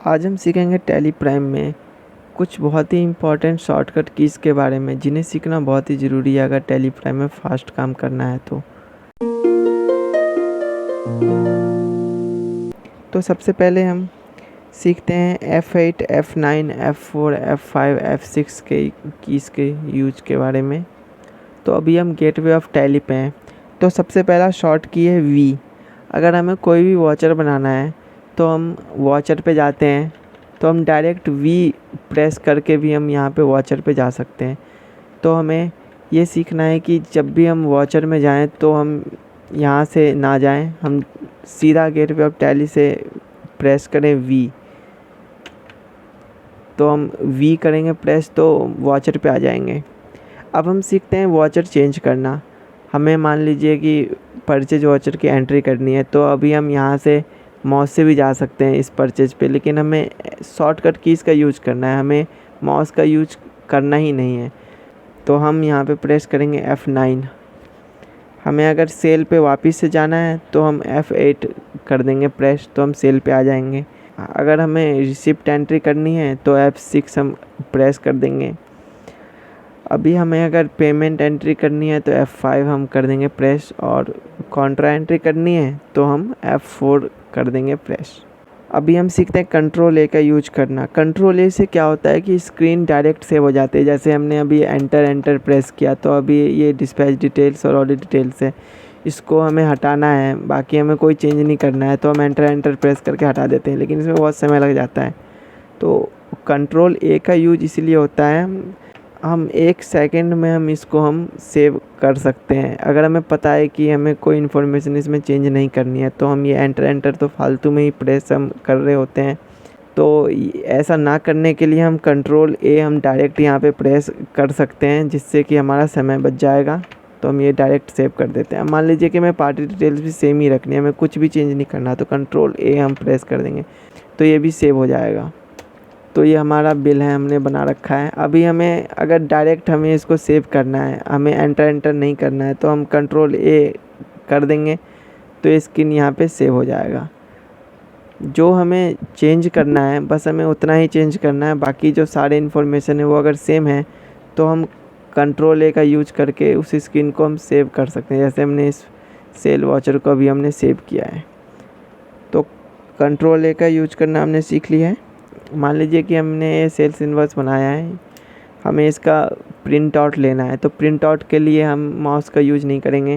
आज हम सीखेंगे टैली प्राइम में कुछ बहुत ही इम्पोर्टेंट शॉर्टकट कीज़ के बारे में जिन्हें सीखना बहुत ही ज़रूरी है अगर टैली प्राइम में फास्ट काम करना है तो सबसे पहले हम सीखते हैं F8, F9, F4, F5, F6 के कीज़ के यूज के बारे में। तो अभी हम गेटवे ऑफ टैली पे हैं। तो सबसे पहला शॉर्ट की है V। अगर हमें कोई भी वॉचर बनाना है तो हम वॉचर पे जाते हैं, तो हम डायरेक्ट V प्रेस करके भी हम यहाँ पे वॉचर पे जा सकते हैं। तो हमें ये सीखना है कि जब भी हम वॉचर में जाएं तो हम यहाँ से ना जाएं, हम सीधा गेटवे ऑफ टैली से प्रेस करें V। तो हम V करेंगे प्रेस तो वॉचर पे आ जाएंगे। अब हम सीखते हैं वॉचर चेंज करना। हमें मान लीजिए कि परचेज वॉचर की एंट्री करनी है, तो अभी हम यहाँ से माउस से भी जा सकते हैं इस परचेज पे, लेकिन हमें शॉर्टकट कीज़ का यूज करना है, हमें माउस का यूज करना ही नहीं है। तो हम यहाँ पे प्रेस करेंगे F9। हमें अगर सेल पे वापस से जाना है तो हम F8 कर देंगे प्रेस, तो हम सेल पे आ जाएंगे। अगर हमें रिसिप्ट एंट्री करनी है तो F6 हम प्रेस कर देंगे। अभी हमें अगर पेमेंट एंट्री करनी है तो F5 हम कर देंगे प्रेस, और कॉन्ट्रा एंट्री करनी है तो हम F4 कर देंगे प्रेस। अभी हम सीखते हैं कंट्रोल ए का यूज करना। कंट्रोल ए से क्या होता है कि स्क्रीन डायरेक्ट सेव हो जाती है। जैसे हमने अभी एंटर प्रेस किया तो अभी ये डिस्पैच डिटेल्स और ऑडिट डिटेल्स है, इसको हमें हटाना है, बाकी हमें कोई चेंज नहीं करना है, तो हम एंटर प्रेस करके हटा देते हैं, लेकिन इसमें बहुत समय लग जाता है। तो कंट्रोल ए का यूज इसलिए होता है, हम 1 सेकंड में हम इसको हम सेव कर सकते हैं। अगर हमें पता है कि हमें कोई इन्फॉर्मेशन इसमें चेंज नहीं करनी है तो हम ये एंटर तो फालतू में ही प्रेस हम कर रहे होते हैं। तो ऐसा ना करने के लिए हम कंट्रोल ए हम डायरेक्ट यहाँ पे प्रेस कर सकते हैं, जिससे कि हमारा समय बच जाएगा। तो हम ये डायरेक्ट सेव कर देते हैं। मान लीजिए कि हमें पार्टी डिटेल्स भी सेम ही रखनी है, हमें कुछ भी चेंज नहीं करना, तो कंट्रोल ए हम प्रेस कर देंगे तो ये भी सेव हो जाएगा। तो ये हमारा बिल है, हमने बना रखा है। अभी हमें अगर डायरेक्ट हमें इसको सेव करना है, हमें एंटर नहीं करना है, तो हम कंट्रोल ए कर देंगे तो ये स्क्रीन यहाँ पे सेव हो जाएगा। जो हमें चेंज करना है बस हमें उतना ही चेंज करना है, बाकी जो सारे इन्फॉर्मेशन है वो अगर सेम है तो हम कंट्रोल ए का यूज करके उस स्क्रीन को हम सेव कर सकते हैं। जैसे हमने इस सेल वॉचर को अभी हमने सेव किया है, तो कंट्रोल ए का यूज करना हमने सीख लिया है। मान लीजिए कि हमने ये सेल्स इनवॉइस बनाया है, हमें इसका प्रिंट आउट लेना है, तो प्रिंट आउट के लिए हम माउस का यूज नहीं करेंगे।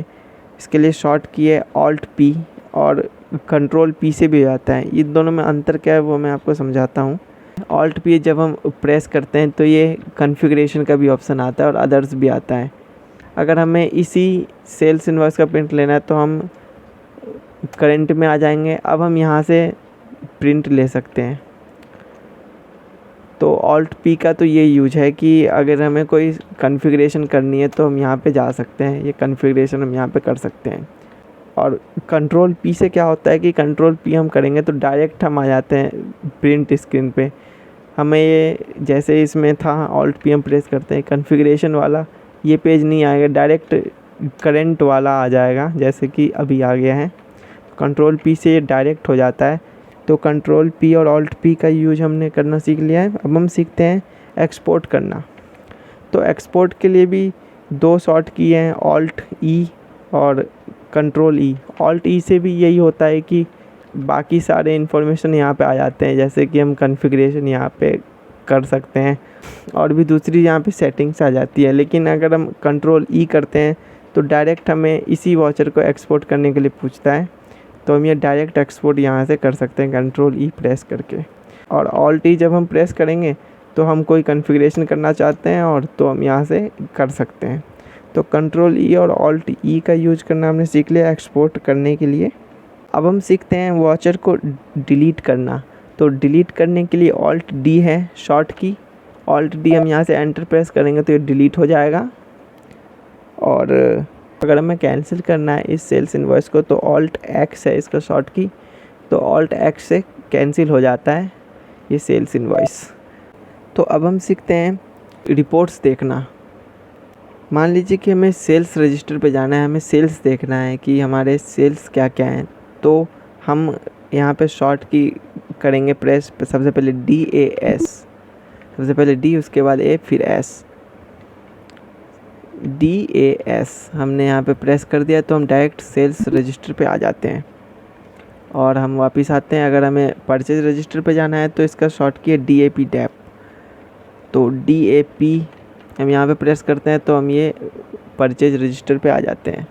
इसके लिए शॉर्ट की है Alt P, और कंट्रोल P से भी हो जाता है। इन दोनों में अंतर क्या है वो मैं आपको समझाता हूँ। Alt P जब हम प्रेस करते हैं तो ये कॉन्फ़िगरेशन का भी ऑप्शन आता है और अदर्स भी आता है। अगर हमें इसी सेल्स इनवॉइस का प्रिंट लेना है तो हम करंट में आ जाएंगे। अब हम यहाँ से प्रिंट ले सकते हैं। तो Alt P का तो ये यूज है कि अगर हमें कोई कॉन्फ़िगरेशन करनी है तो हम यहाँ पे जा सकते हैं, ये कॉन्फ़िगरेशन हम यहाँ पे कर सकते हैं। और कंट्रोल P से क्या होता है कि कंट्रोल P हम करेंगे तो डायरेक्ट हम आ जाते हैं प्रिंट स्क्रीन पे। हमें ये जैसे इसमें था Alt P हम प्रेस करते हैं, कॉन्फ़िगरेशन वाला ये पेज नहीं आएगा, डायरेक्ट करंट वाला आ जाएगा, जैसे कि अभी आ गया है। कंट्रोल P से ये डायरेक्ट हो जाता है। तो कंट्रोल P और Alt P का यूज हमने करना सीख लिया है। अब हम सीखते हैं एक्सपोर्ट करना। तो एक्सपोर्ट के लिए भी 2 शॉर्ट की हैं, Alt E और कंट्रोल E। Alt E से भी यही होता है कि बाकी सारे इन्फॉर्मेशन यहाँ पे आ जाते हैं, जैसे कि हम कॉन्फ़िगरेशन यहाँ पे कर सकते हैं और भी दूसरी यहाँ पे सेटिंग्स आ जाती है। लेकिन अगर हम कंट्रोल E करते हैं तो डायरेक्ट हमें इसी वॉचर को एक्सपोर्ट करने के लिए पूछता है, तो हम ये डायरेक्ट एक्सपोर्ट यहाँ से कर सकते हैं कंट्रोल E प्रेस करके। और Alt E जब हम प्रेस करेंगे तो हम कोई कॉन्फ़िगरेशन करना चाहते हैं और तो हम यहाँ से कर सकते हैं। तो कंट्रोल E और Alt E का यूज करना हमने सीख लिया एक्सपोर्ट करने के लिए। अब हम सीखते हैं वॉचर को डिलीट करना। तो डिलीट करने के लिए Alt D है शॉर्ट की। Alt D हम यहाँ से एंटर प्रेस करेंगे तो ये डिलीट हो जाएगा। और अगर हमें कैंसिल करना है इस सेल्स इनवॉइस को तो Alt X है इसका शॉर्ट की, तो Alt X से कैंसिल हो जाता है ये सेल्स इनवॉइस। तो अब हम सीखते हैं रिपोर्ट्स देखना। मान लीजिए कि हमें सेल्स रजिस्टर पे जाना है, हमें सेल्स देखना है कि हमारे सेल्स क्या क्या हैं। तो हम यहाँ पे शॉर्ट की करेंगे प्रेस, सबसे पहले DAS, सबसे पहले D उसके बाद A फिर S, DAS हमने यहाँ पे प्रेस कर दिया तो हम डायरेक्ट सेल्स रजिस्टर पे आ जाते हैं और हम वापस आते हैं। अगर हमें परचेज रजिस्टर पे जाना है तो इसका शॉर्ट की है DAP डैप, तो DAP हम यहाँ पे प्रेस करते हैं तो हम ये परचेज रजिस्टर पे आ जाते हैं।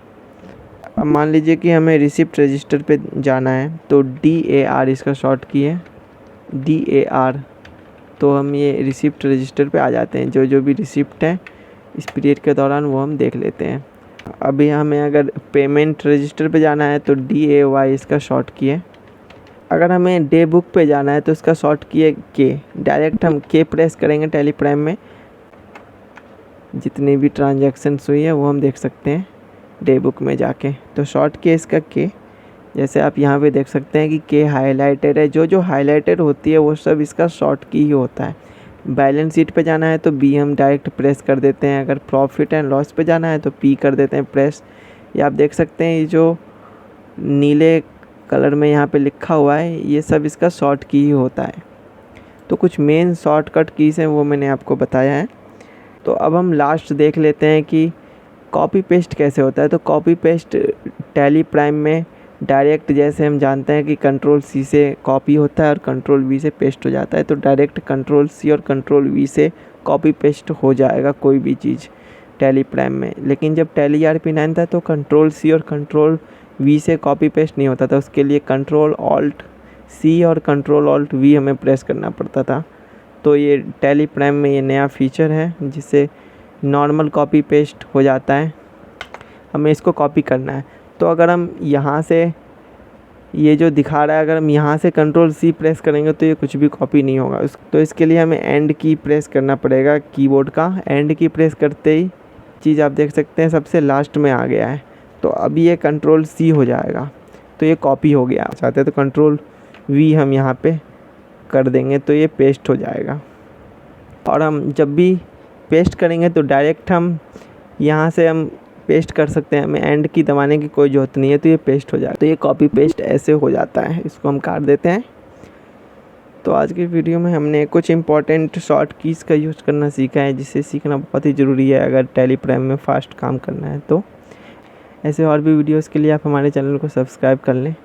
अब मान लीजिए कि हमें रिसिप्ट रजिस्टर पे जाना है तो DAR इसका शॉर्ट की है, DAR, तो हम ये रिसिप्ट रजिस्टर पे आ जाते हैं। जो जो भी रिसिप्ट है इस पीरियड के दौरान वो हम देख लेते हैं। अभी हमें अगर पेमेंट रजिस्टर पे जाना है तो DAY इसका शॉर्ट की है। अगर हमें डे बुक पे जाना है तो इसका शॉर्ट की है K, डायरेक्ट हम K प्रेस करेंगे टैली प्राइम में, जितनी भी ट्रांजैक्शंस हुई है वो हम देख सकते हैं डे बुक में जाके। तो शॉर्ट की है इसका K, जैसे आप यहाँ पे देख सकते हैं कि K हाईलाइटेड है, जो जो हाईलाइटेड होती है वो सब इसका शॉर्ट की ही होता है। बैलेंस शीट पे जाना है तो B हम डायरेक्ट प्रेस कर देते हैं, अगर प्रॉफिट एंड लॉस पे जाना है तो P कर देते हैं प्रेस। ये आप देख सकते हैं ये जो नीले कलर में यहाँ पे लिखा हुआ है ये सब इसका शॉर्ट की ही होता है। तो कुछ मेन शॉर्टकट कीज़ हैं वो मैंने आपको बताया है। तो अब हम लास्ट देख लेते हैं कि कॉपी पेस्ट कैसे होता है। तो कॉपी पेस्ट टैली प्राइम में डायरेक्ट, जैसे हम जानते हैं कि Ctrl+C से कॉपी होता है और Ctrl+V से पेस्ट हो जाता है, तो डायरेक्ट Ctrl+C और Ctrl+V से कॉपी पेस्ट हो जाएगा कोई भी चीज़ टैली प्राइम में। लेकिन जब टैली ERP9 था तो Ctrl+C और Ctrl+V से कॉपी पेस्ट नहीं होता था, उसके लिए Ctrl+Alt+C और Ctrl+Alt+V हमें प्रेस करना पड़ता था। तो ये टैली प्राइम में ये नया फीचर है जिससे नॉर्मल कॉपी पेस्ट हो जाता है। हमें इसको कॉपी करना है तो अगर हम यहाँ से ये जो दिखा रहा है अगर हम यहाँ से Ctrl+C प्रेस करेंगे तो ये कुछ भी कॉपी नहीं होगा। तो इसके लिए हमें एंड की प्रेस करना पड़ेगा कीबोर्ड का। एंड की प्रेस करते ही चीज़ आप देख सकते हैं सबसे लास्ट में आ गया है, तो अभी ये Ctrl+C हो जाएगा तो ये कॉपी हो गया। चाहते हैं तो Ctrl+V हम यहाँ पे कर देंगे तो ये पेस्ट हो जाएगा। और हम जब भी पेस्ट करेंगे तो डायरेक्ट हम यहाँ से हम पेस्ट कर सकते हैं, हमें एंड की दबाने की कोई ज़रूरत नहीं है, तो ये पेस्ट हो जाएगा। तो ये कॉपी पेस्ट ऐसे हो जाता है, इसको हम काट देते हैं। तो आज की वीडियो में हमने कुछ इंपॉर्टेंट शॉर्ट कीज़ का यूज़ करना सीखा है, जिसे सीखना बहुत ही ज़रूरी है अगर टैली प्राइम में फ़ास्ट काम करना है। तो ऐसे और भी वीडियोज़ के लिए आप हमारे चैनल को सब्सक्राइब कर लें।